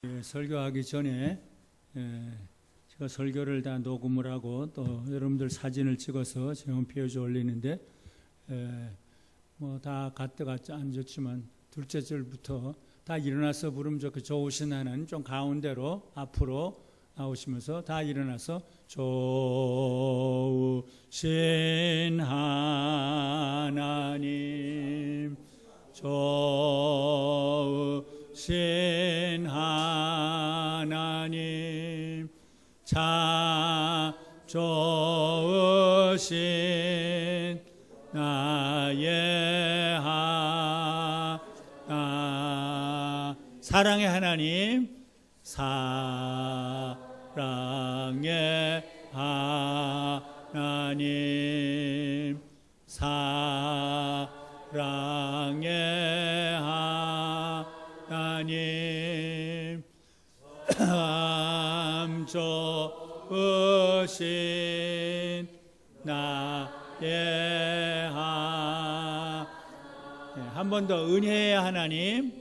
설교하기 전에 제가 설교를 다 녹음을 하고 또 여러분들 사진을 찍어서 제 홈페이지에 올리는데 뭐 다 가뜩 안 좋지만 둘째 줄부터 다 일어나서 부르면 좋게 좋으신 하나님 좀 가운데로 앞으로 나오시면서 다 일어나서 좋으신 하나님 좋으신 하나님 참 좋으신 나의 하나 사랑의 하나님 사랑의 하나님 사랑의 하나님 참 좋으신 나의 한 번 더 은혜의 하나님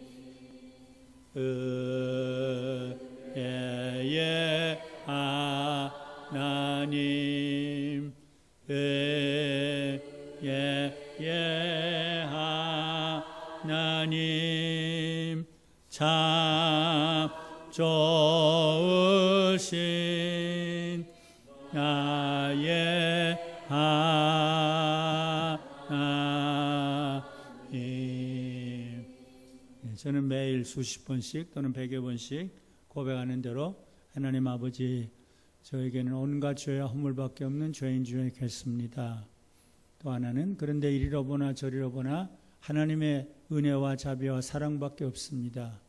은혜의 하나님 은혜의 하나님 참 좋으신 나의 하나님. 저는 매일 수십 번씩 또는 100여 번씩 고백하는 대로 하나님 아버지 저에게는 온갖 죄와 허물밖에 없는 죄인 중에 겠습니다. 또 하나는 그런데 이리로 보나 저리로 보나 하나님의 은혜와 자비와 사랑밖에 없습니다.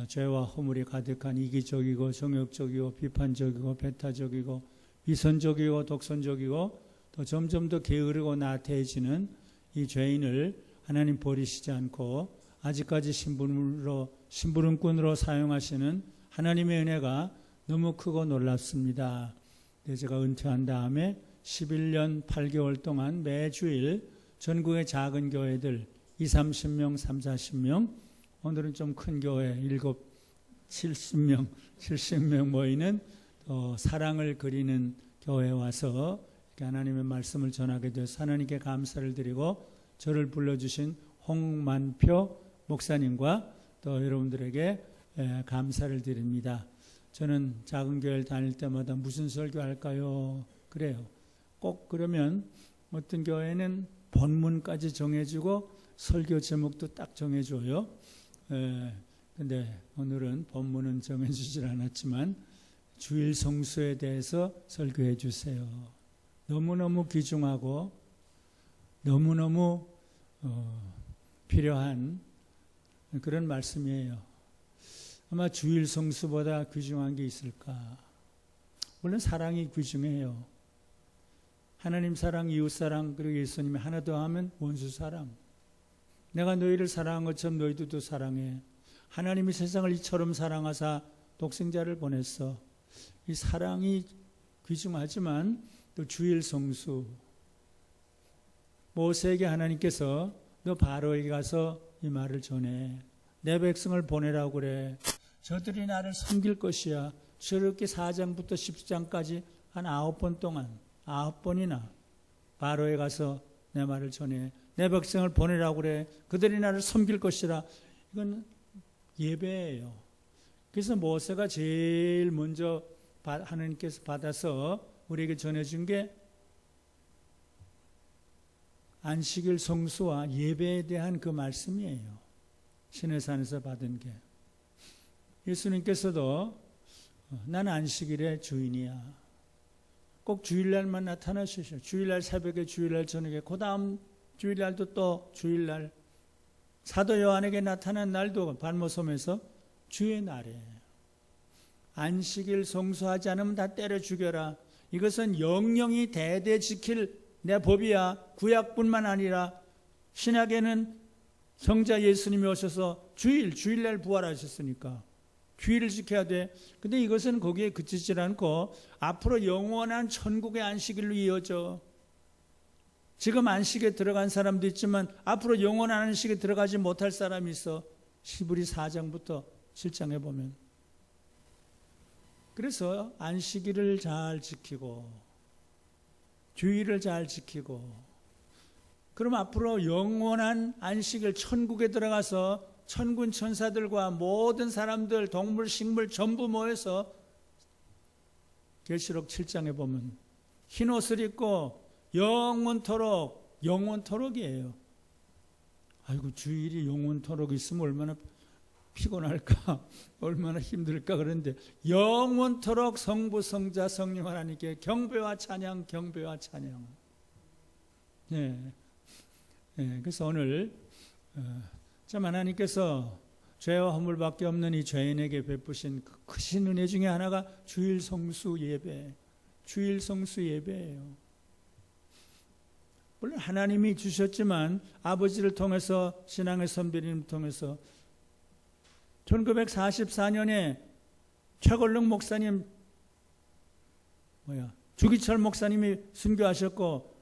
죄와 허물이 가득한 이기적이고 정욕적이고 비판적이고 배타적이고 위선적이고 독선적이고 또 점점 더 게으르고 나태해지는 이 죄인을 하나님 버리시지 않고 아직까지 심부름꾼으로 사용하시는 하나님의 은혜가 너무 크고 놀랍습니다. 제가 은퇴한 다음에 11년 8개월 동안 매주일 전국의 작은 교회들 20-30명, 30-40명 오늘은 좀 큰 교회 70명 모이는 사랑을 그리는 교회에 와서 하나님의 말씀을 전하게 되어서 하나님께 감사를 드리고 저를 불러주신 홍만표 목사님과 또 여러분들에게 감사를 드립니다. 저는 작은 교회를 다닐 때마다 무슨 설교할까요? 그래요. 꼭 그러면 어떤 교회는 본문까지 정해주고 설교 제목도 딱 정해줘요. 근데 오늘은 본문은 정해주질 않았지만 주일 성수에 대해서 설교해 주세요. 너무너무 귀중하고 너무너무 필요한 그런 말씀이에요. 아마 주일 성수보다 귀중한 게 있을까? 물론 사랑이 귀중해요. 하나님 사랑, 이웃 사랑, 그리고 예수님이 하나 더 하면 원수 사랑. 내가 너희를 사랑한 것처럼 너희들도 사랑해. 하나님이 세상을 이처럼 사랑하사 독생자를 보냈어. 이 사랑이 귀중하지만 또 주일 성수. 모세에게 하나님께서 너 바로에게 가서 이 말을 전해. 내 백성을 보내라고 그래. 저들이 나를 섬길 것이야. 저렇게 4장부터 10장까지 한 9번 동안 9번이나 바로에 가서 내 말을 전해. 내 백성을 보내라고 그래. 그들이 나를 섬길 것이라. 이건 예배예요. 그래서 모세가 제일 먼저 하나님께서 받아서 우리에게 전해준 게 안식일 성수와 예배에 대한 그 말씀이에요. 시내산에서 받은 게. 예수님께서도 난 안식일의 주인이야. 꼭 주일날만 나타나시죠. 주일날 새벽에, 주일날 저녁에, 그 다음 주일날도 또 주일날. 사도 요한에게 나타난 날도 발모섬에서 주의 날에. 안식일 성수하지 않으면 다 때려 죽여라. 이것은 영영이 대대 지킬 내 법이야. 구약뿐만 아니라 신약에는 성자 예수님이 오셔서 주일날 부활하셨으니까 주일을 지켜야 돼. 근데 이것은 거기에 그치지 않고 앞으로 영원한 천국의 안식일로 이어져. 지금 안식에 들어간 사람도 있지만 앞으로 영원한 안식에 들어가지 못할 사람이 있어. 히브리 4장부터 7장에 보면 그래서 안식일을 잘 지키고 주일을 잘 지키고, 그럼 앞으로 영원한 안식일 천국에 들어가서 천군 천사들과 모든 사람들, 동물, 식물 전부 모여서 계시록 7장에 보면 흰 옷을 입고 영원토록이에요. 아이고, 주일이 영원토록 있으면 얼마나 피곤할까, 얼마나 힘들까. 그런데 영원토록 성부, 성자, 성령 하나님께 경배와 찬양, 경배와 찬양. 네. 네. 그래서 오늘 참 하나님께서 죄와 허물밖에 없는 이 죄인에게 베푸신 그 크신 은혜 중에 하나가 주일 성수 예배, 주일 성수 예배예요. 물론 하나님이 주셨지만 아버지를 통해서, 신앙의 선배님을 통해서 1944년에 최걸릉 목사님, 주기철 목사님이 순교하셨고,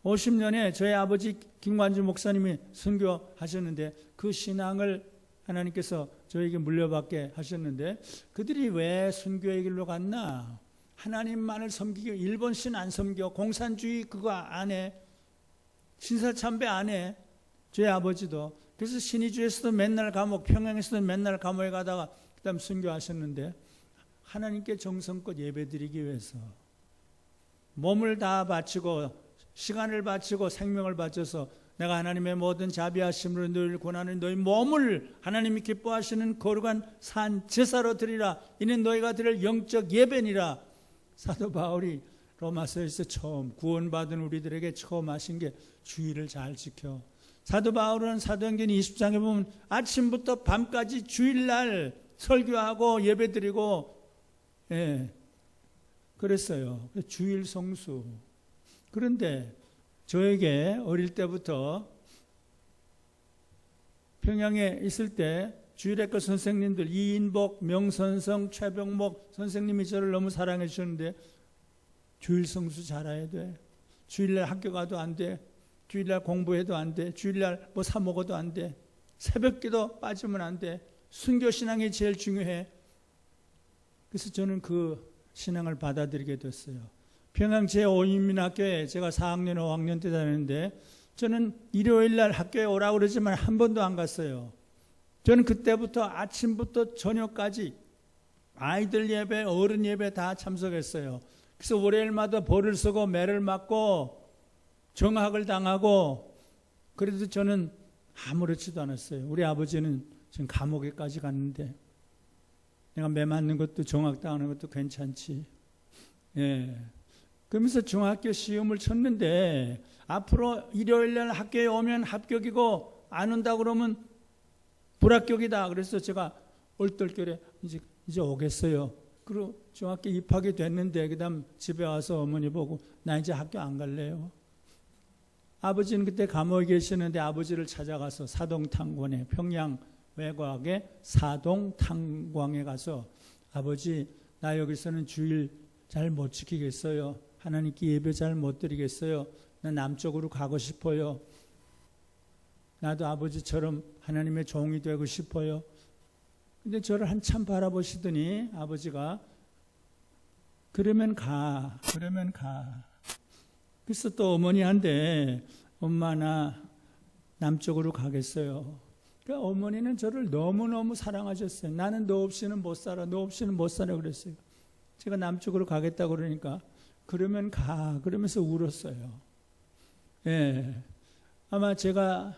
50년에 저희 아버지 김관주 목사님이 순교하셨는데, 그 신앙을 하나님께서 저에게 물려받게 하셨는데, 그들이 왜 순교의 길로 갔나? 하나님만을 섬기고, 일본 신 안 섬겨, 공산주의 그거 안 해, 신사참배 안 해, 저희 아버지도. 그래서 신의주에서도 맨날 감옥, 평양에서도 맨날 감옥에 가다가 그 다음 순교하셨는데, 하나님께 정성껏 예배드리기 위해서 몸을 다 바치고 시간을 바치고 생명을 바쳐서 내가 하나님의 모든 자비하심으로 너희를 권하는 너희 몸을 하나님이 기뻐하시는 거룩한 산 제사로 드리라. 이는 너희가 드릴 영적 예배니라. 사도 바울이 로마서에서 처음 구원받은 우리들에게 처음 하신 게 주일을 잘 지켜. 사도 바울은 사도행전 20장에 보면 아침부터 밤까지 주일날 설교하고 예배드리고, 그랬어요. 주일 성수. 그런데 저에게 어릴 때부터 평양에 있을 때 주일학교 선생님들 이인복, 명선성, 최병목 선생님이 저를 너무 사랑해 주셨는데, 주일 성수 잘해야 돼. 주일날 학교 가도 안 돼. 주일날 공부해도 안 돼. 주일날 뭐 사 먹어도 안 돼. 새벽기도 빠지면 안 돼. 순교신앙이 제일 중요해. 그래서 저는 그 신앙을 받아들이게 됐어요. 평양 제5인민학교에 제가 4학년, 5학년 때 다녔는데, 저는 일요일날 학교에 오라고 그러지만 한 번도 안 갔어요. 저는 그때부터 아침부터 저녁까지 아이들 예배, 어른 예배 다 참석했어요. 그래서 월요일마다 벌을 쓰고 매를 맞고 정학을 당하고, 그래도 저는 아무렇지도 않았어요. 우리 아버지는 지금 감옥에까지 갔는데, 내가 매 맞는 것도 정학 당하는 것도 괜찮지. 그러면서 중학교 시험을 쳤는데, 앞으로 일요일날 학교에 오면 합격이고 안 온다 그러면 불합격이다. 그래서 제가 얼떨결에 이제 오겠어요. 그리고 중학교 입학이 됐는데, 그 다음 집에 와서 어머니 보고 나 이제 학교 안 갈래요. 아버지는 그때 감옥에 계시는데 아버지를 찾아가서 사동탕광에, 평양 외곽의 사동탕광에 가서, 아버지 나 여기서는 주일 잘 못 지키겠어요. 하나님께 예배 잘 못 드리겠어요. 나 남쪽으로 가고 싶어요. 나도 아버지처럼 하나님의 종이 되고 싶어요. 근데 저를 한참 바라보시더니 아버지가 그러면 가. 그래서 또 어머니한테 엄마 나 남쪽으로 가겠어요. 그러니까 어머니는 저를 너무너무 사랑하셨어요. 나는 너 없이는 못 살아. 너 없이는 못 살아 그랬어요. 제가 남쪽으로 가겠다고 그러니까 그러면 가. 그러면서 울었어요. 아마 제가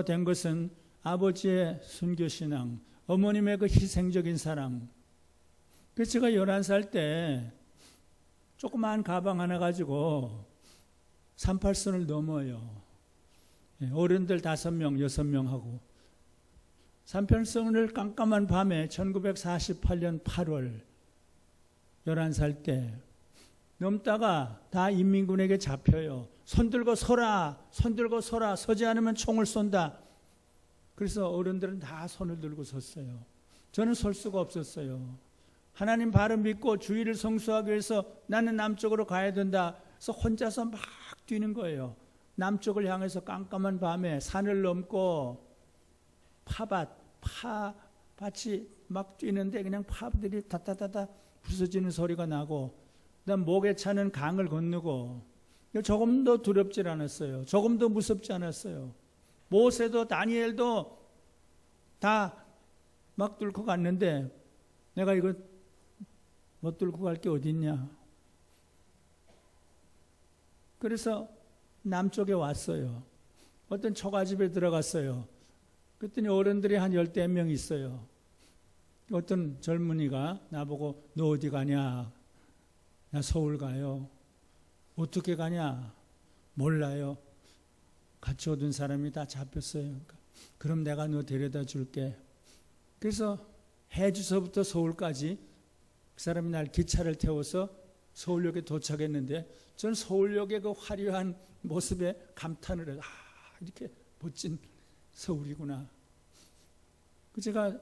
된 것은 아버지의 순교신앙, 어머님의 그 희생적인 사랑. 그래서 제가 11살 때 조그마한 가방 하나 가지고 38선을 넘어요. 어른들 5명, 6명하고 38선을 깜깜한 밤에 1948년 8월 11살 때 넘다가 다 인민군에게 잡혀요. 손들고 서라, 서지 않으면 총을 쏜다. 그래서 어른들은 다 손을 들고 섰어요. 저는 설 수가 없었어요. 하나님 바로 믿고 주일을 성수하기 위해서 나는 남쪽으로 가야 된다. 그래서 혼자서 막 뛰는 거예요. 남쪽을 향해서 깜깜한 밤에 산을 넘고 팥이 막 뛰는데 그냥 파들이 다다다다 부서지는 소리가 나고, 그다음 목에 차는 강을 건너고, 조금도 두렵질 않았어요. 조금도 무섭지 않았어요. 모세도 다니엘도 다 막 뚫고 갔는데 내가 이거 못 뚫고 갈 게 어딨냐. 그래서 남쪽에 왔어요. 어떤 처가집에 들어갔어요. 그랬더니 어른들이 한 10명 있어요. 어떤 젊은이가 나보고 너 어디 가냐? 나 서울 가요. 어떻게 가냐? 몰라요. 같이 오던 사람이 다 잡혔어요. 그럼 내가 너 데려다 줄게. 그래서 해주서부터 서울까지 그 사람이 날 기차를 태워서 서울역에 도착했는데 전 서울역의 그 화려한 모습에 감탄을 해요. 이렇게 멋진 서울이구나. 제가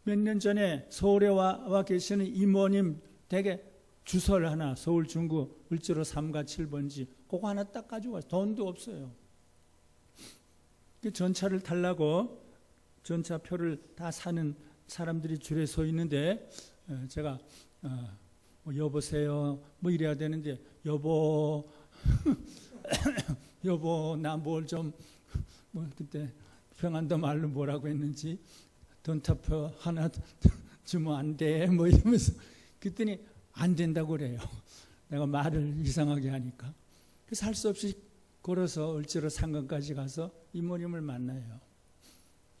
몇 년 전에 서울에 와 계시는 이모님 댁에 주소를 하나, 서울 중구 을지로 3가 7번지 그거 하나 딱 가지고 왔어요. 돈도 없어요. 전차를 타려고 전차표를 다 사는 사람들이 줄에 서 있는데 제가 뭐 여보세요 뭐 이래야 되는데 여보 여보 나 뭘 좀 뭐 그때 평안도 말로 뭐라고 했는지 전차표 하나 주면 안 돼 뭐 이러면서 그랬더니 안 된다고 그래요. 내가 말을 이상하게 하니까. 그래서 할 수 없이 걸어서 을지로 상강까지 가서 이모님을 만나요.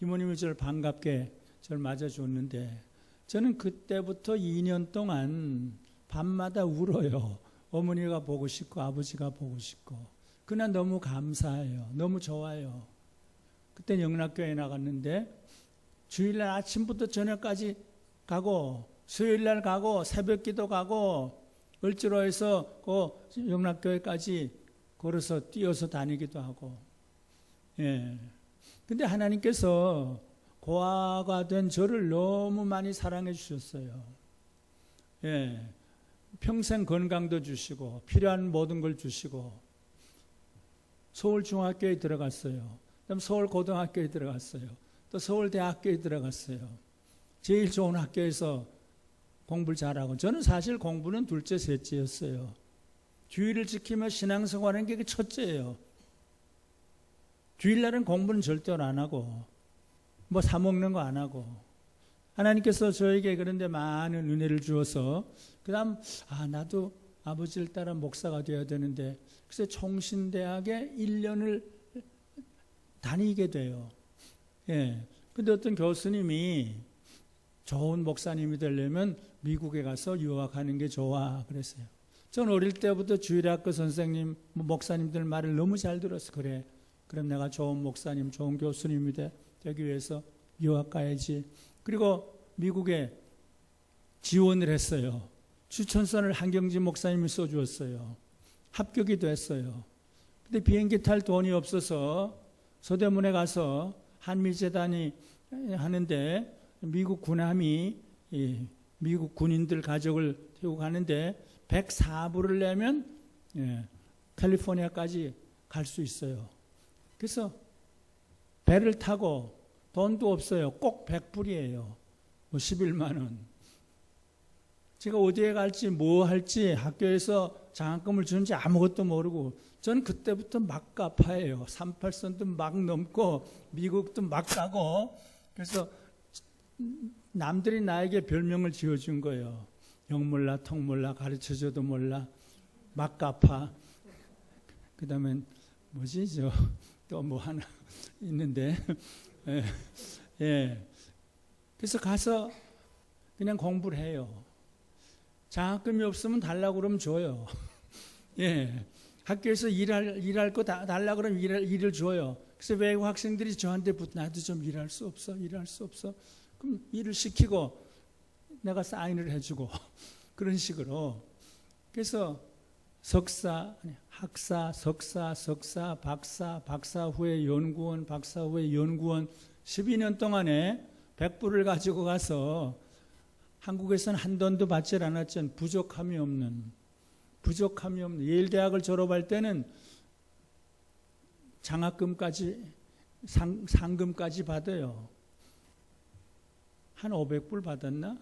이모님이 저를 반갑게 저를 맞아줬는데 저는 그때부터 2년 동안 밤마다 울어요. 어머니가 보고 싶고 아버지가 보고 싶고. 그날 너무 감사해요. 너무 좋아요. 그때 영락교회 나갔는데 주일날 아침부터 저녁까지 가고 수요일날 가고 새벽기도 가고 을지로에서 그 영락교회까지 걸어서 뛰어서 다니기도 하고. 예. 근데 하나님께서 고아가 된 저를 너무 많이 사랑해 주셨어요. 예. 평생 건강도 주시고 필요한 모든 걸 주시고 서울중학교에 들어갔어요. 그다음 서울고등학교에 들어갔어요. 또 서울대학교에 들어갔어요. 제일 좋은 학교에서 공부를 잘하고 저는 사실 공부는 둘째, 셋째였어요. 주의를 지키며 신앙생활하는 게 첫째예요. 주일날은 공부는 절대로 안 하고 뭐 사먹는 거 안 하고 하나님께서 저에게 그런데 많은 은혜를 주어서 그 다음 나도 아버지를 따라 목사가 되어야 되는데 그래서 총신대학에 1년을 다니게 돼요. 예. 근데 어떤 교수님이 좋은 목사님이 되려면 미국에 가서 유학하는 게 좋아 그랬어요. 전 어릴 때부터 주일학교 선생님, 목사님들 말을 너무 잘 들어서 그래. 그럼 내가 좋은 목사님, 좋은 교수님이 되기 위해서 유학 가야지. 그리고 미국에 지원을 했어요. 추천서를 한경진 목사님이 써주었어요. 합격이 됐어요. 근데 비행기 탈 돈이 없어서 서대문에 가서 한미재단이 하는데 미국 군함이 미국 군인들 가족을 태우고 가는데 104불을 내면 캘리포니아까지 갈 수 있어요. 그래서 배를 타고 돈도 없어요. 꼭 100불이에요. 뭐 11만 원. 제가 어디에 갈지 뭐 할지 학교에서 장학금을 주는지 아무것도 모르고 저는 그때부터 막 갚아요. 38선도 막 넘고 미국도 막 가고 그래서 남들이 나에게 별명을 지어준 거예요. 영 몰라 통 몰라 가르쳐줘도 몰라 막 갚아. 그 다음엔 뭐지 또 뭐 하나 있는데 예. 그래서 가서 그냥 공부를 해요. 장학금이 없으면 달라고 그러면 줘요. 예. 학교에서 일할 거 달라고 그러면 일을 줘요. 그래서 외국 학생들이 저한테 나도 좀 일할 수 없어? 일할 수 없어? 그럼 일을 시키고 내가 사인을 해주고 그런 식으로. 그래서 석사, 학사, 석사, 박사 후에 연구원, 박사 후에 연구원 12년 동안에 100불을 가지고 가서 한국에서는 한 돈도 받지 않았던 부족함이 없는 예일대학을 졸업할 때는 장학금까지 상금까지 받아요. 한 500불 받았나?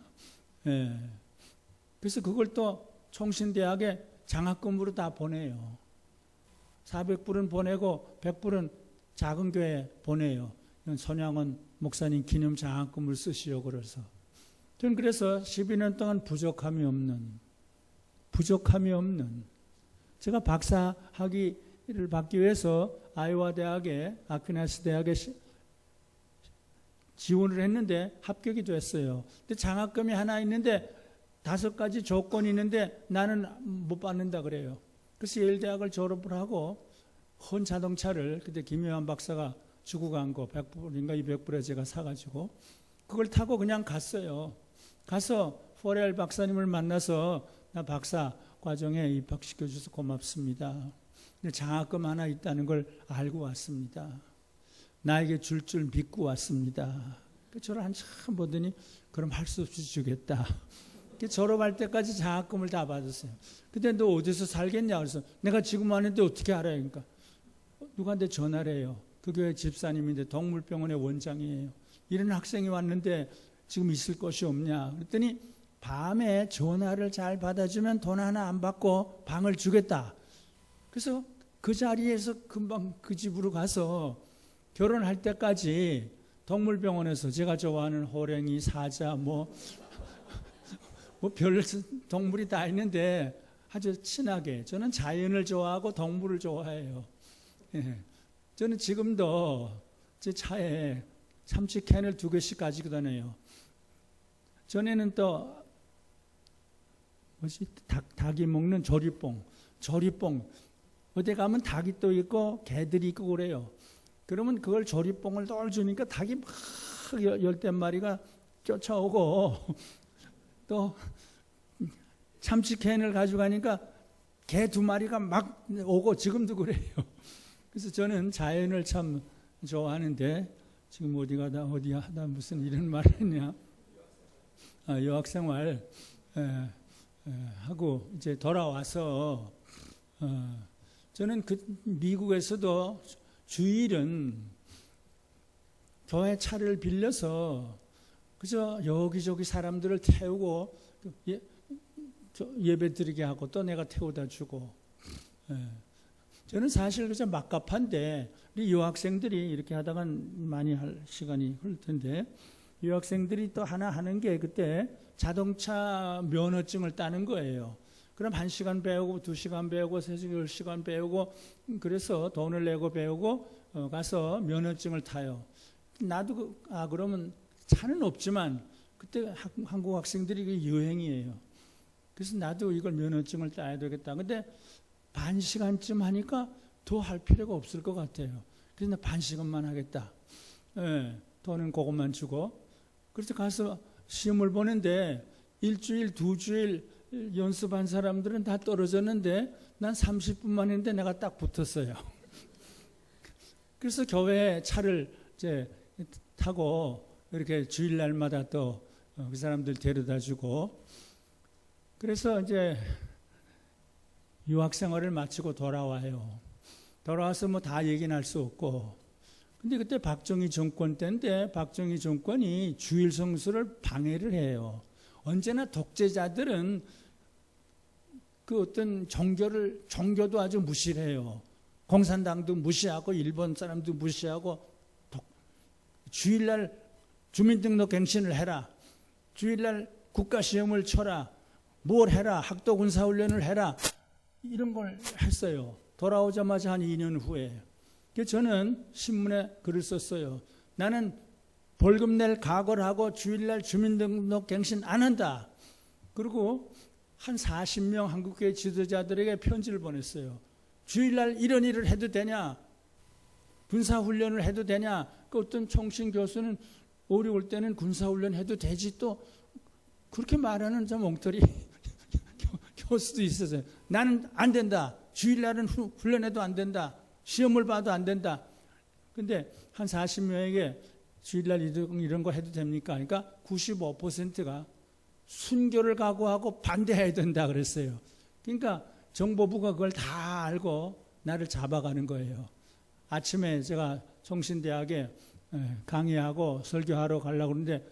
예. 그래서 그걸 또 총신대학에 장학금으로 다 보내요. 400불은 보내고 100불은 작은 교회에 보내요. 손양원 목사님 기념 장학금을 쓰시오 그래서. 저는 그래서 12년 동안 부족함이 없는 제가 박사 학위를 받기 위해서 아이오와 대학에 아퀴나스 대학에 지원을 했는데 합격이 됐어요. 근데 장학금이 하나 있는데 5가지 조건이 있는데 나는 못 받는다 그래요. 그래서 예일대학을 졸업을 하고 헌 자동차를 그때 김효환 박사가 주고 간 거 100불인가 200불에 제가 사가지고 그걸 타고 그냥 갔어요. 가서 포렐 박사님을 만나서 나 박사 과정에 입학시켜 주셔서 고맙습니다. 근데 장학금 하나 있다는 걸 알고 왔습니다. 나에게 줄 믿고 왔습니다. 저를 한참 보더니 그럼 할 수 없이 주겠다. 졸업할 때까지 장학금을 다 받았어요. 근데 너 어디서 살겠냐 그래서 내가 지금 왔는데 어떻게 알아요? 그러니까 누구한테 전화를 해요. 그 교회 집사님인데 동물병원의 원장이에요. 이런 학생이 왔는데 지금 있을 곳이 없냐 그랬더니 밤에 전화를 잘 받아주면 돈 하나 안 받고 방을 주겠다. 그래서 그 자리에서 금방 그 집으로 가서 결혼할 때까지 동물병원에서 제가 좋아하는 호랭이, 사자 뭐 별 동물이 다 있는데 아주 친하게 저는 자연을 좋아하고 동물을 좋아해요. 예. 저는 지금도 제 차에 참치 캔을 2개씩 가지고 다녀요. 전에는 또 닭이 먹는 조리뽕 어디 가면 닭이 또 있고 개들이 있고 그래요. 그러면 그걸 조리뽕을 널 주니까 닭이 막 10마리가 쫓아오고 또 참치캔을 가져가니까 개 2마리가 막 오고 지금도 그래요. 그래서 저는 자연을 참 좋아하는데 지금 어디 하다 무슨 이런 말을 했냐. 유학생활 하고 이제 돌아와서 저는 미국에서도 주일은 교회 차를 빌려서 그저 여기저기 사람들을 태우고 예배 드리게 하고 또 내가 태워다 주고 저는 사실 그저 막갑한데 우리 유학생들이 이렇게 하다간 많이 할 시간이 흐를 텐데 유학생들이 또 하나 하는 게 그때 자동차 면허증을 따는 거예요. 그럼 1시간 배우고 2시간 배우고 3시간 배우고 그래서 돈을 내고 배우고 가서 면허증을 타요. 나도 그러면 차는 없지만 그때 한국 학생들이 이게 유행이에요. 그래서 나도 이걸 면허증을 따야 되겠다. 근데 반 시간쯤 하니까 더 할 필요가 없을 것 같아요. 그래서 나 반 시간만 하겠다. 돈은 그것만 주고. 그래서 가서 시험을 보는데 1주일, 2주일 연습한 사람들은 다 떨어졌는데 난 30분만 했는데 내가 딱 붙었어요. 그래서 교회 차를 이제 타고 이렇게 주일날마다 또 그 사람들 데려다 주고 그래서 이제 유학 생활을 마치고 돌아와요. 돌아와서 뭐 다 얘기는 할 수 없고 근데 그때 박정희 정권 때인데 박정희 정권이 주일 성수를 방해를 해요. 언제나 독재자들은 그 어떤 종교도 아주 무시를 해요. 공산당도 무시하고 일본 사람도 무시하고 주일날 주민등록갱신을 해라. 주일날 국가시험을 쳐라. 뭘 해라. 학도군사훈련을 해라. 이런 걸 했어요. 돌아오자마자 한 2년 후에. 그래서 저는 신문에 글을 썼어요. 나는 벌금 낼 각오를 하고 주일날 주민등록갱신 안 한다. 그리고 한 40명 한국교회 지도자들에게 편지를 보냈어요. 주일날 이런 일을 해도 되냐? 군사훈련을 해도 되냐? 그 어떤 총신 교수는 어려울 때는 군사훈련 해도 되지 또 그렇게 말하는 좀 엉터리 교수도 있었어요. 나는 안 된다. 주일날은 훈련해도 안 된다. 시험을 봐도 안 된다. 근데 한 40명에게 주일날 이런 거 해도 됩니까? 그러니까 95%가 순교를 각오하고 반대해야 된다 그랬어요. 그러니까 정보부가 그걸 다 알고 나를 잡아가는 거예요. 아침에 제가 총신대학에 강의하고 설교하러 가려고 그러는데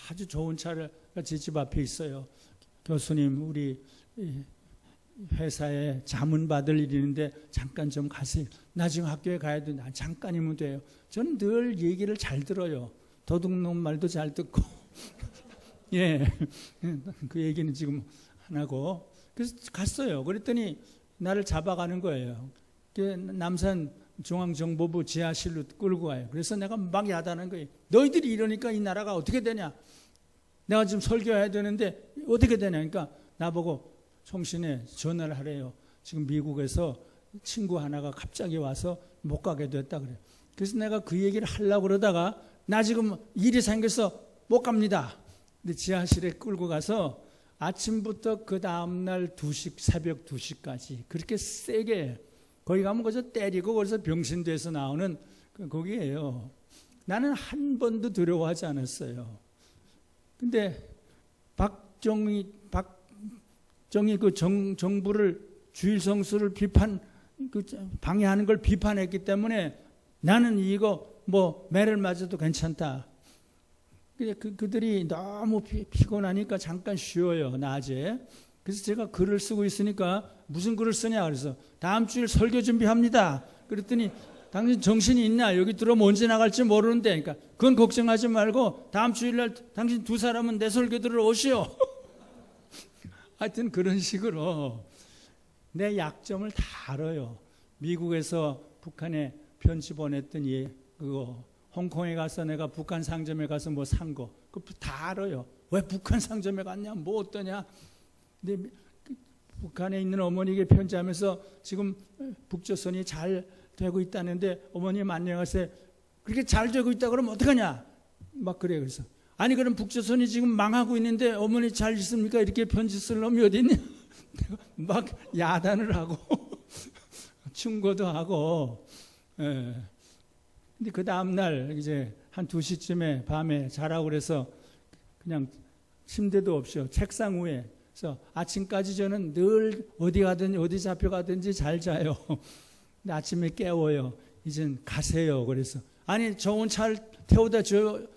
아주 좋은 차가 제 집 앞에 있어요. 교수님, 우리 회사에 자문 받을 일이 있는데 잠깐 좀 가세요. 나 지금 학교에 가야 돼. 잠깐이면 돼요. 저는 늘 얘기를 잘 들어요. 도둑놈 말도 잘 듣고. 예, 그 얘기는 지금 안 하고. 그래서 갔어요. 그랬더니 나를 잡아가는 거예요. 남산 중앙정보부 지하실로 끌고 가요. 그래서 내가 막 야단한 거예요. 너희들이 이러니까 이 나라가 어떻게 되냐? 내가 지금 설교해야 되는데 어떻게 되냐? 그러니까 나보고 총신에 전화를 하래요. 지금 미국에서 친구 하나가 갑자기 와서 못 가게 됐다 그래요. 그래서 내가 그 얘기를 하려고 그러다가 나 지금 일이 생겨서 못 갑니다. 근데 지하실에 끌고 가서 아침부터 그 다음날 2시, 새벽 2시까지 그렇게 세게 거기 가면 거기서 때리고 거기서 병신돼서 나오는 거기에요. 나는 한 번도 두려워하지 않았어요. 근데 박정희 그 정부를 주일 성수를 방해하는 걸 비판했기 때문에 나는 이거 뭐 매를 맞아도 괜찮다. 그들이 너무 피곤하니까 잠깐 쉬어요, 낮에. 그래서 제가 글을 쓰고 있으니까 무슨 글을 쓰냐 그래서 다음 주일 설교 준비합니다. 그랬더니 당신 정신이 있나? 여기 들어오면 언제 나갈지 모르는데. 그러니까 그건 걱정하지 말고 다음 주일날 당신 두 사람은 내 설교 들으러 오시오. 하여튼 그런 식으로 내 약점을 다 알아요. 미국에서 북한에 편지 보냈던 그거 홍콩에 가서 내가 북한 상점에 가서 뭐 산 거 그거 다 알아요. 왜 북한 상점에 갔냐? 뭐 어떠냐? 근데 북한에 있는 어머니에게 편지하면서 지금 북조선이 잘 되고 있다는데 어머님 안녕하세요. 그렇게 잘 되고 있다 그러면 어떡하냐? 막 그래요. 그래서 아니 그럼 북조선이 지금 망하고 있는데 어머니 잘 있습니까? 이렇게 편지 쓸 놈이 어디 있냐? 막 야단을 하고 충고도 하고. 예. 근데 그 다음날 이제 한 2시쯤에 밤에 자라고 그래서 그냥 침대도 없이요. 책상 위에. 그래서 아침까지 저는 늘 어디 가든지 어디 잡혀가든지 잘 자요. 근데 아침에 깨워요. 이젠 가세요. 그래서 아니 좋은 차를 태워다 주고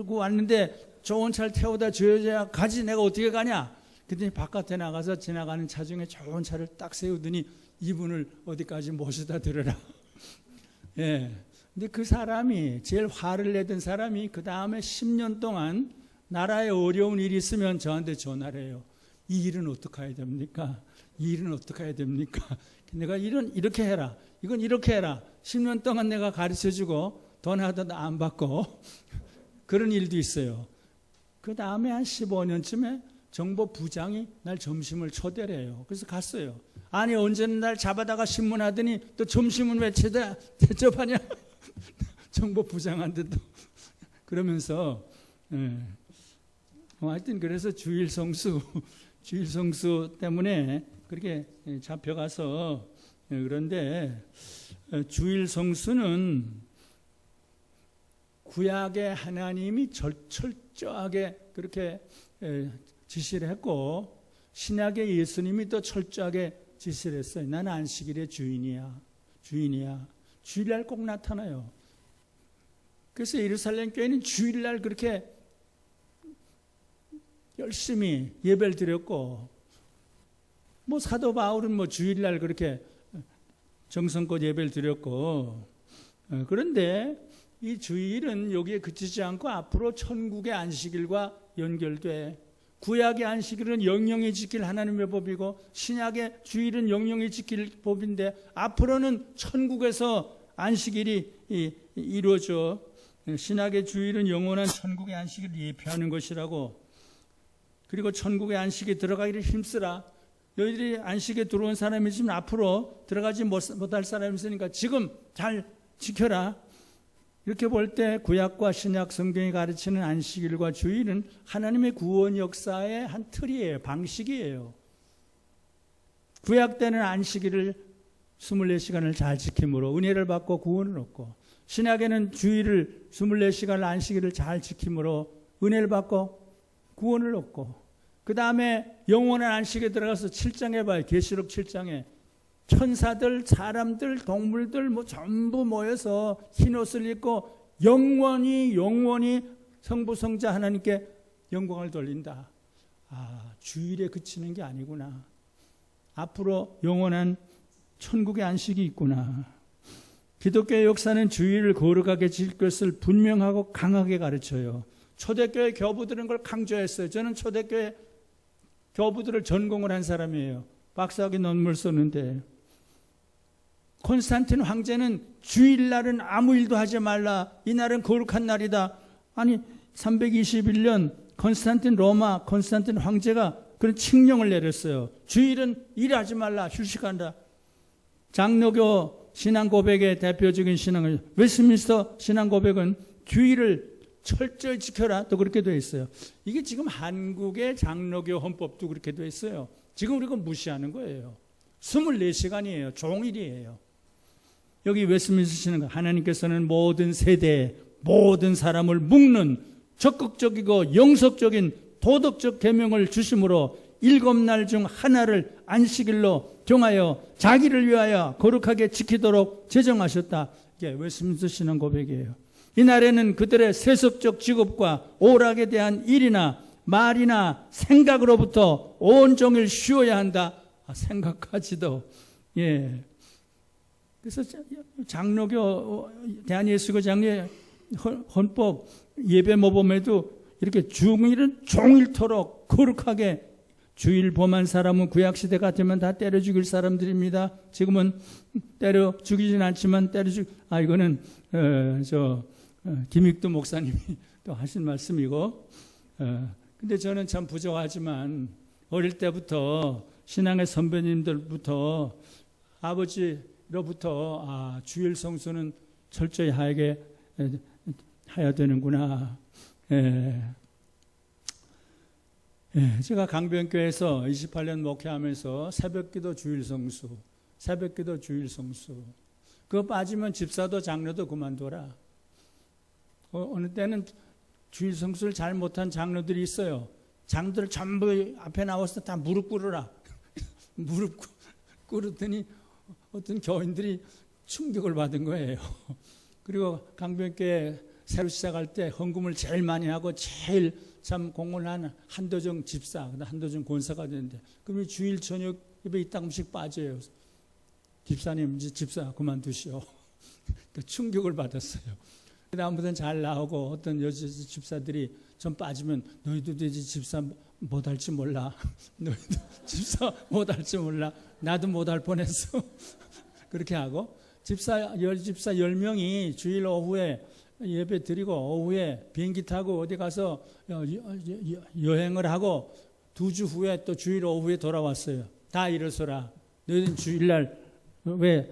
왔는데 좋은 차를 태워다 줘야 가지 내가 어떻게 가냐. 그랬더니 바깥에 나가서 지나가는 차 중에 좋은 차를 딱 세우더니 이분을 어디까지 모셔다 드려라. 예. 근데 그 사람이 제일 화를 내던 사람이 그 다음에 10년 동안 나라에 어려운 일이 있으면 저한테 전화를 해요. 이 일은 어떻게 해야 됩니까? 이 일은 어떻게 해야 됩니까? 내가 이렇게 해라. 이건 이렇게 해라. 10년 동안 내가 가르쳐주고 돈 하나도 안 받고 그런 일도 있어요. 그 다음에 한 15년쯤에 정보부장이 날 점심을 초대를 해요. 그래서 갔어요. 아니 언제는 날 잡아다가 신문하더니 또 점심은 왜 대접하냐? 정보부장한테도 그러면서 하여튼 그래서 주일 성수 때문에 그렇게 잡혀가서 그런데 주일 성수는 구약의 하나님이 철저하게 그렇게 지시를 했고 신약의 예수님이 또 철저하게 지시를 했어요. 나는 안식일의 주인이야. 주일날 꼭 나타나요. 그래서 예루살렘 교회는 주일날 그렇게 열심히 예배를 드렸고 뭐 사도 바울은 뭐 주일날 그렇게 정성껏 예배를 드렸고 그런데 이 주일은 여기에 그치지 않고 앞으로 천국의 안식일과 연결돼 구약의 안식일은 영영이 지킬 하나님의 법이고 신약의 주일은 영영이 지킬 법인데 앞으로는 천국에서 안식일이 이루어져 신약의 주일은 영원한 천국의 안식일을 예표하는 것이라고. 그리고 천국의 안식에 들어가기를 힘쓰라. 너희들이 안식에 들어온 사람이 있으면 앞으로 들어가지 못할 사람이 있으니까 지금 잘 지켜라. 이렇게 볼 때 구약과 신약 성경이 가르치는 안식일과 주일은 하나님의 구원 역사의 한 틀이에요. 방식이에요. 구약 때는 안식일을 24시간을 잘 지킴으로 은혜를 받고 구원을 얻고 신약에는 주일을 24시간 안식일을 잘 지킴으로 은혜를 받고 구원을 얻고 그 다음에 영원한 안식에 들어가서 7장에 봐요. 계시록 7장에 천사들, 사람들, 동물들 뭐 전부 모여서 흰옷을 입고 영원히 성부 성자 하나님께 영광을 돌린다. 주일에 그치는 게 아니구나. 앞으로 영원한 천국의 안식이 있구나. 기독교의 역사는 주일을 거룩하게 지킬 것을 분명하고 강하게 가르쳐요. 초대교회 교부들은 그걸 강조했어요. 저는 초대교회 교부들을 전공을 한 사람이에요. 박사학위 논문을 썼는데, 콘스탄틴 황제는 주일날은 아무 일도 하지 말라. 이날은 거룩한 날이다. 아니 321년 콘스탄틴 황제가 그런 칙령을 내렸어요. 주일은 일하지 말라. 휴식한다. 장로교 신앙 고백의 대표적인 신앙을, 웨스트민스터 신앙 고백은 주일을 철저히 지켜라. 또 그렇게 되어 있어요. 이게 지금 한국의 장로교 헌법도 그렇게 되어 있어요. 지금 우리가 무시하는 거예요. 24시간이에요. 종일이에요. 여기 웨스트민스터 신앙, 하나님께서는 모든 세대에 모든 사람을 묶는 적극적이고 영속적인 도덕적 계명을 주심으로 7날 중 하나를 안식일로 정하여 자기를 위하여 거룩하게 지키도록 제정하셨다. 이게 웨스트민스터 신앙 고백이에요. 이날에는 그들의 세속적 직업과 오락에 대한 일이나 말이나 생각으로부터 온종일 쉬어야 한다. 생각까지도. 예. 그래서 장로교 대한예수교 장로의 헌법 예배 모범에도 이렇게 주일은 종일토록 거룩하게, 주일 범한 사람은 구약시대 같으면 다 때려 죽일 사람들입니다. 지금은 때려 죽이진 않지만 이거는 김익두 목사님이 또 하신 말씀이고, 근데 저는 참 부족하지만 어릴 때부터 신앙의 선배님들부터 아버지로부터 주일 성수는 철저히 하게 해야 되는구나. 제가 강변교회에서 28년 목회하면서 새벽기도 주일 성수, 그거 빠지면 집사도 장로도 그만둬라. 어느 때는 주일 성수를 잘 못한 장로들이 있어요. 장들 전부 앞에 나와서 다 무릎 꿇으라. 무릎 꿇었더니 어떤 교인들이 충격을 받은 거예요. 그리고 강변교회 새로 시작할 때 헌금을 제일 많이 하고 제일 참 공헌한 한도정 집사, 한도정 권사가 되는데, 그럼 주일 저녁 입에 이따금씩 빠져요. 집사님, 이제 집사 그만두시오. 충격을 받았어요. 다음부터는 잘 나오고, 어떤 여자 집사들이 좀 빠지면 너희도 이제 집사 못할지 몰라. 너희도 집사 못할지 몰라. 나도 못할 뻔했어. 그렇게 하고, 집사 10명이 주일 오후에 예배 드리고 오후에 비행기 타고 어디 가서 여행을 하고 2주 후에 또 주일 오후에 돌아왔어요. 다 일어서라. 너희는 주일날 왜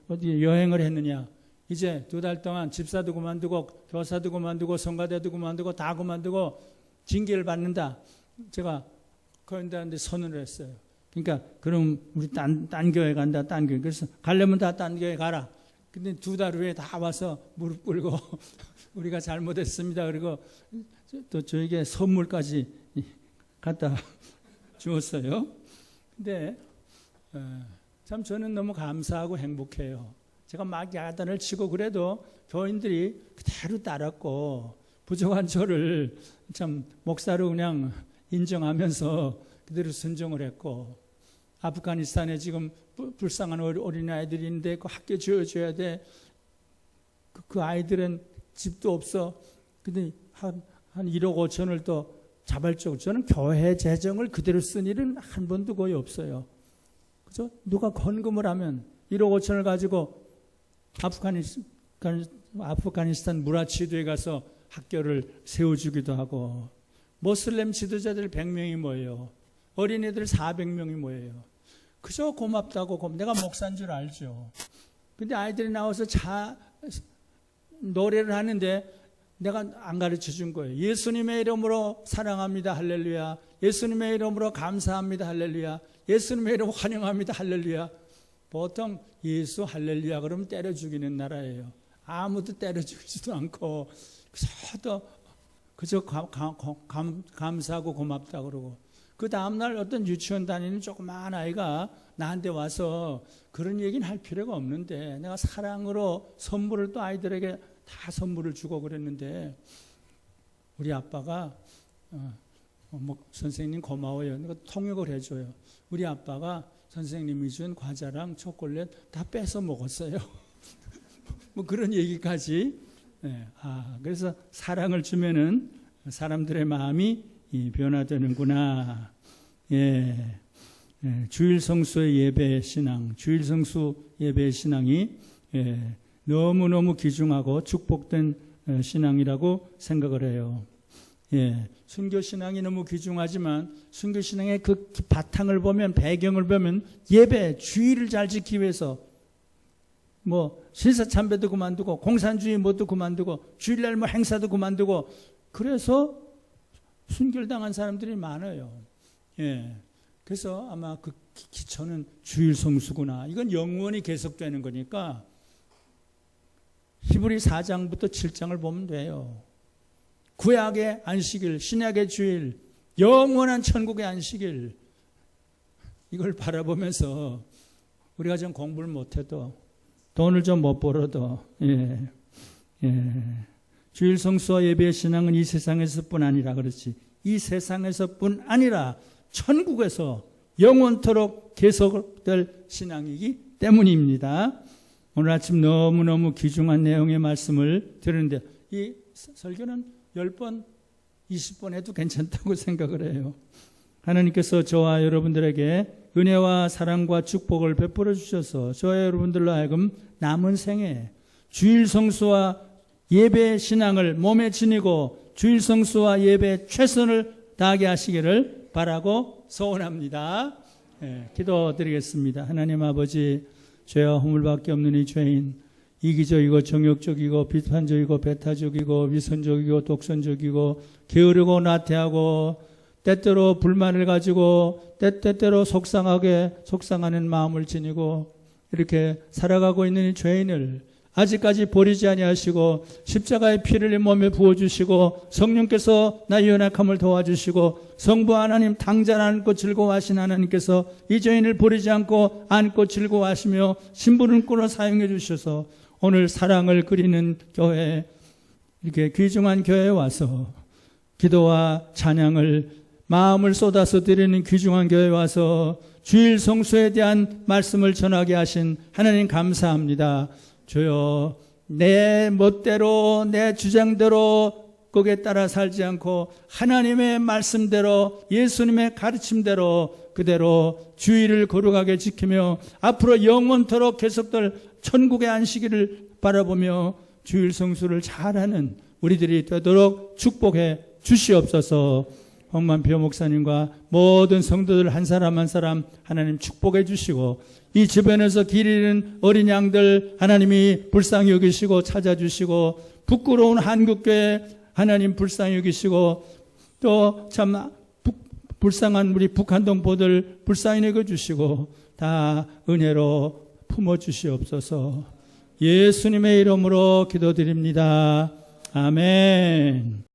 어디 여행을 했느냐. 이제 2달 동안 집사도 그만두고 교사도 그만두고 성가대도 그만두고 다 그만두고 징계를 받는다. 제가 그런데 선언을 했어요. 그러니까 그럼 우리 딴 교회 간다. 딴 교회. 그래서 가려면 다 딴 교회 가라. 근데 2달 후에 다 와서 무릎 꿇고 우리가 잘못했습니다. 그리고 또 저에게 선물까지 갖다 주었어요. 근데 참 저는 너무 감사하고 행복해요. 제가 막 야단을 치고 그래도 교인들이 그대로 따랐고, 부족한 저를 참 목사로 그냥 인정하면서 그대로 순종을 했고, 아프가니스탄에 지금 불쌍한 어린아이들이 있는데 그 학교 지어줘야 돼. 그 아이들은 집도 없어. 근데 한 1억 5천을 또 자발적으로, 저는 교회 재정을 그대로 쓴 일은 한 번도 거의 없어요. 그죠? 누가 헌금을 하면 1억 5천을 가지고 아프가니스탄 무라치도에 가서 학교를 세워주기도 하고, 모슬렘 지도자들 100명이 모여요. 어린애들 400명이 모여요. 그저 고맙다고, 내가 목사인 줄 알죠. 근데 아이들이 나와서 노래를 하는데 내가 안 가르쳐 준 거예요. 예수님의 이름으로 사랑합니다. 할렐루야. 예수님의 이름으로 감사합니다. 할렐루야. 예수님의 이름으로 환영합니다. 할렐루야. 보통 예수 할렐루야 그러면 때려 죽이는 나라예요. 아무도 때려 죽이지도 않고 그저 감사하고 고맙다 그러고, 그 다음날 어떤 유치원 다니는 조그마한 아이가 나한테 와서 그런 얘기는 할 필요가 없는데, 내가 사랑으로 선물을 또 아이들에게 다 선물을 주고 그랬는데, 우리 아빠가 선생님 고마워요. 그러니까 통역을 해줘요. 우리 아빠가 선생님이 준 과자랑 초콜릿 다 뺏어 먹었어요. 뭐 그런 얘기까지. 그래서 사랑을 주면은 사람들의 마음이 변화되는구나. 주일 성수의 예배 신앙, 주일 성수 예배 신앙이 너무너무 귀중하고 축복된 신앙이라고 생각을 해요. 순교 신앙이 너무 귀중하지만 순교 신앙의 그 바탕을 보면, 배경을 보면 예배, 주일을 잘 지키기 위해서 뭐 신사참배도 그만두고 공산주의 뭐도 그만두고 주일날 뭐 행사도 그만두고 그래서 순교당한 사람들이 많아요. 그래서 아마 그 기초는 주일 성수구나. 이건 영원히 계속되는 거니까 히브리 4장부터 7장을 보면 돼요. 구약의 안식일, 신약의 주일, 영원한 천국의 안식일, 이걸 바라보면서 우리가 좀 공부를 못해도 돈을 좀 못 벌어도 주일 성수와 예배의 신앙은 이 세상에서뿐 아니라, 그렇지, 이 세상에서뿐 아니라 천국에서 영원토록 계속될 신앙이기 때문입니다. 오늘 아침 너무너무 귀중한 내용의 말씀을 들었는데 이 설교는 10번, 20번 해도 괜찮다고 생각을 해요. 하나님께서 저와 여러분들에게 은혜와 사랑과 축복을 베풀어 주셔서 저와 여러분들로 하여금 남은 생에 주일 성수와 예배 신앙을 몸에 지니고 주일 성수와 예배에 최선을 다하게 하시기를 바라고 소원합니다. 기도드리겠습니다. 하나님 아버지, 죄와 허물밖에 없는 이 죄인, 이기적이고 정욕적이고 비판적이고 배타적이고 위선적이고 독선적이고 게으르고 나태하고 때때로 불만을 가지고 때때로 속상하는 마음을 지니고 이렇게 살아가고 있는 이 죄인을 아직까지 버리지 아니하시고 십자가의 피를 내 몸에 부어주시고 성령께서 나의 연약함을 도와주시고 성부 하나님 당장 안고 즐거워하신 하나님께서 이 죄인을 버리지 않고 안고 즐거워하시며 신부름꾼으로 사용해 주셔서 오늘 사랑을 그리는 교회, 이렇게 귀중한 교회에 와서 기도와 찬양을 마음을 쏟아서 드리는 귀중한 교회에 와서 주일 성수에 대한 말씀을 전하게 하신 하나님 감사합니다. 주여, 내 멋대로 내 주장대로 거기에 따라 살지 않고 하나님의 말씀대로 예수님의 가르침대로 그대로 주일을 거룩하게 지키며 앞으로 영원토록 계속될 천국의 안식일을 바라보며 주일 성수를 잘하는 우리들이 되도록 축복해 주시옵소서. 홍만표 목사님과 모든 성도들 한 사람 한 사람 하나님 축복해 주시고 이 주변에서 길 잃은 어린 양들 하나님이 불쌍히 여기시고 찾아주시고 부끄러운 한국교회 하나님 불쌍히 여기시고 또 참 불쌍한 우리 북한 동포들 불쌍히 여겨주시고 다 은혜로 품어주시옵소서. 예수님의 이름으로 기도드립니다. 아멘.